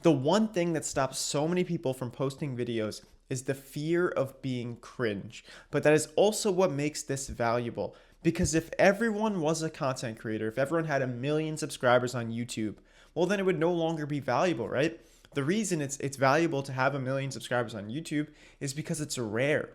The one thing that stops so many people from posting videos is the fear of being cringe. But that is also what makes this valuable. Because if everyone was a content creator, if everyone had 1 million subscribers on YouTube, well, then it would no longer be valuable, right? The reason it's valuable to have 1 million subscribers on YouTube is because it's rare.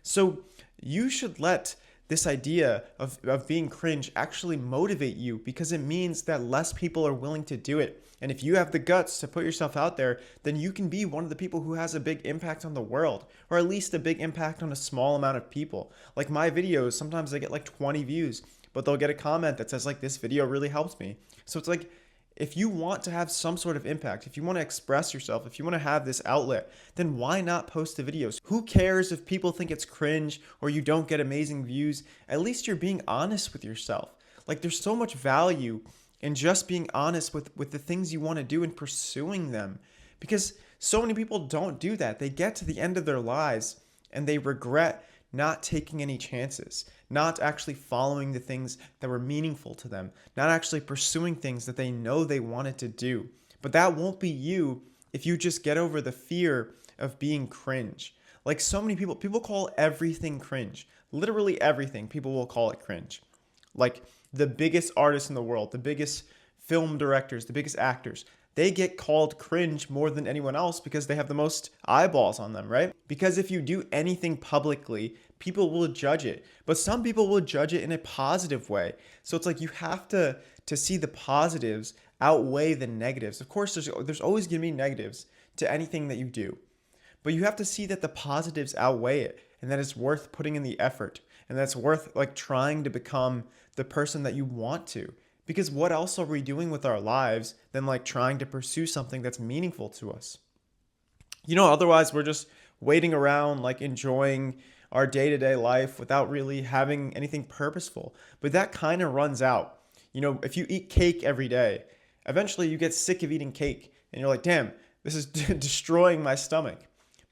So you should let this idea of being cringe actually motivate you, because it means that less people are willing to do it. And if you have the guts to put yourself out there, then you can be one of the people who has a big impact on the world, or at least a big impact on a small amount of people. Like my videos, sometimes they get like 20 views, but they'll get a comment that says like, this video really helps me. So it's like, if you want to have some sort of impact, if you want to express yourself, if you want to have this outlet, then why not post the videos? Who cares if people think it's cringe or you don't get amazing views? At least you're being honest with yourself. Like, there's so much value in just being honest with the things you want to do and pursuing them. Because so many people don't do that. They get to the end of their lives and they regret not taking any chances, not actually following the things that were meaningful to them, not actually pursuing things that they know they wanted to do. But that won't be you if you just get over the fear of being cringe. Like, so many people call everything cringe. Literally everything, people will call it cringe. Like the biggest artists in the world, the biggest film directors, the biggest actors, they get called cringe more than anyone else because they have the most eyeballs on them, right? Because if you do anything publicly, people will judge it. But some people will judge it in a positive way. So it's like you have to see the positives outweigh the negatives. Of course, there's always going to be negatives to anything that you do. But you have to see that the positives outweigh it, and that it's worth putting in the effort, and that's worth like trying to become the person that you want to. Because what else are we doing with our lives than like trying to pursue something that's meaningful to us? Otherwise we're just waiting around, like enjoying our day-to-day life without really having anything purposeful. But that kind of runs out. If you eat cake every day, eventually you get sick of eating cake and you're like, damn, this is destroying my stomach.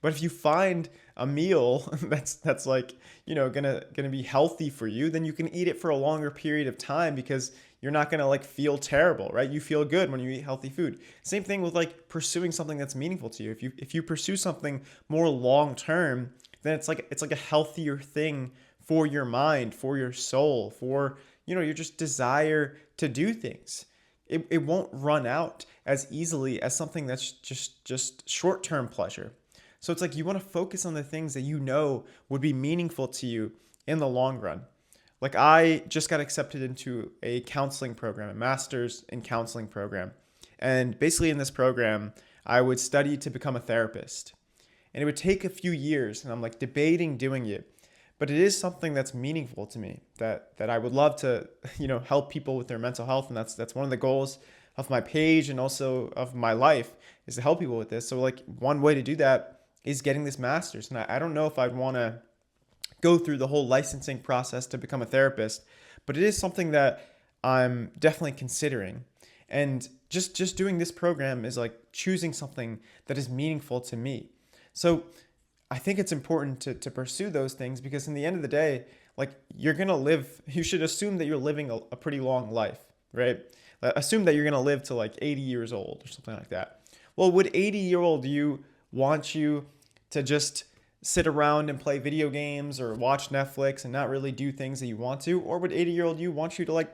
But if you find a meal that's like, gonna be healthy for you, then you can eat it for a longer period of time because you're not gonna like feel terrible, right? You feel good when you eat healthy food. Same thing with like pursuing something that's meaningful to you. If you pursue something more long term, then it's like a healthier thing for your mind, for your soul, for your just desire to do things. It won't run out as easily as something that's just short-term pleasure. So it's like you want to focus on the things that you know would be meaningful to you in the long run. Like, I just got accepted into a counseling program, a master's in counseling program. And basically in this program, I would study to become a therapist. And it would take a few years, and I'm like debating doing it. But it is something that's meaningful to me, that I would love to, help people with their mental health. And that's one of the goals of my page and also of my life, is to help people with this. So like one way to do that is getting this master's. And I don't know if I'd want to go through the whole licensing process to become a therapist, but it is something that I'm definitely considering. And just doing this program is like choosing something that is meaningful to me. So I think it's important to pursue those things, because in the end of the day, like, you should assume that you're living a pretty long life, right? Assume that you're going to live to like 80 years old or something like that. Well, would 80-year-old you want you to just sit around and play video games or watch Netflix and not really do things that you want to? Or would 80-year-old you want you to like,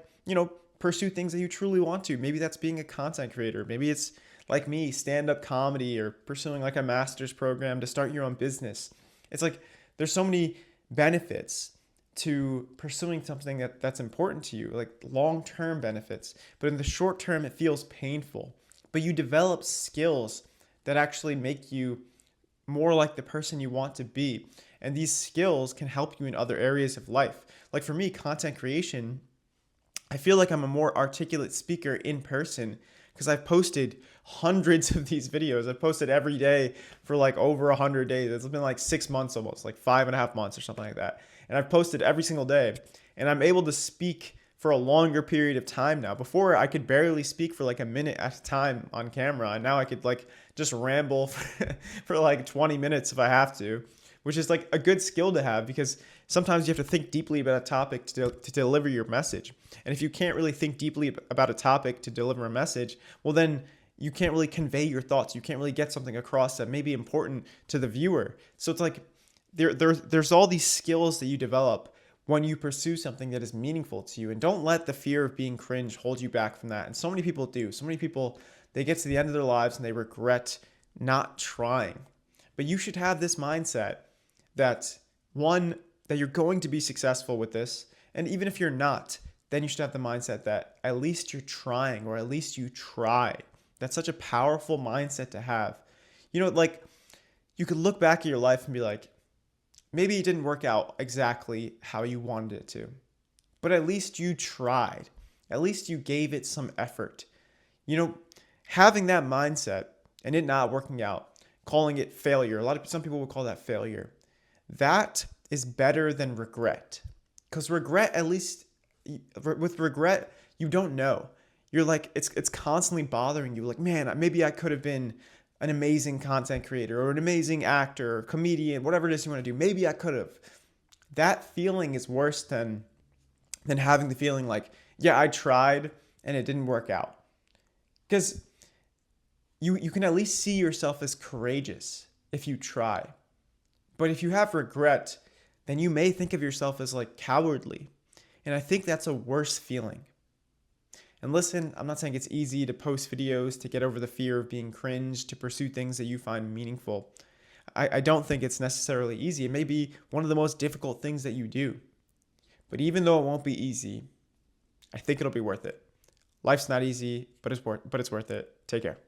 pursue things that you truly want to? Maybe that's being a content creator. Maybe it's like me, stand-up comedy, or pursuing like a master's program to start your own business. It's like there's so many benefits to pursuing something that's important to you, like long-term benefits. But in the short term, it feels painful. But you develop skills that actually make you more like the person you want to be. And these skills can help you in other areas of life. Like for me, content creation, I feel like I'm a more articulate speaker in person because I've posted hundreds of these videos. I've posted every day for like over 100 days. It's been like 6 months almost, like 5.5 months or something like that. And I've posted every single day. And I'm able to speak for a longer period of time now. Before, I could barely speak for like a minute at a time on camera, and now I could like just ramble for like 20 minutes if I have to, which is like a good skill to have, because sometimes you have to think deeply about a topic to deliver your message. And if you can't really think deeply about a topic to deliver a message, well then you can't really convey your thoughts. You can't really get something across that may be important to the viewer. So it's like there's all these skills that you develop when you pursue something that is meaningful to you. And don't let the fear of being cringe hold you back from that. And so many people do. So many people, they get to the end of their lives and they regret not trying. But you should have this mindset that one, that you're going to be successful with this. And even if you're not, then you should have the mindset that at least you're trying, or at least you tried. That's such a powerful mindset to have. You know, like, you could look back at your life and be like, maybe it didn't work out exactly how you wanted it to, but at least you tried. At least you gave it some effort. You know, having that mindset and it not working out, calling it failure. Some people would call that failure. That is better than regret. Because regret, at least with regret, you don't know. You're like, it's constantly bothering you. Like, man, maybe I could have been an amazing content creator or an amazing actor, or comedian, whatever it is you want to do. Maybe I could have. That feeling is worse than having the feeling like, yeah, I tried and it didn't work out. Because you can at least see yourself as courageous if you try. But if you have regret, then you may think of yourself as like cowardly. And I think that's a worse feeling. And listen, I'm not saying it's easy to post videos, to get over the fear of being cringe, to pursue things that you find meaningful. I don't think it's necessarily easy. It may be one of the most difficult things that you do. But even though it won't be easy, I think it'll be worth it. Life's not easy, but it's worth it. Take care.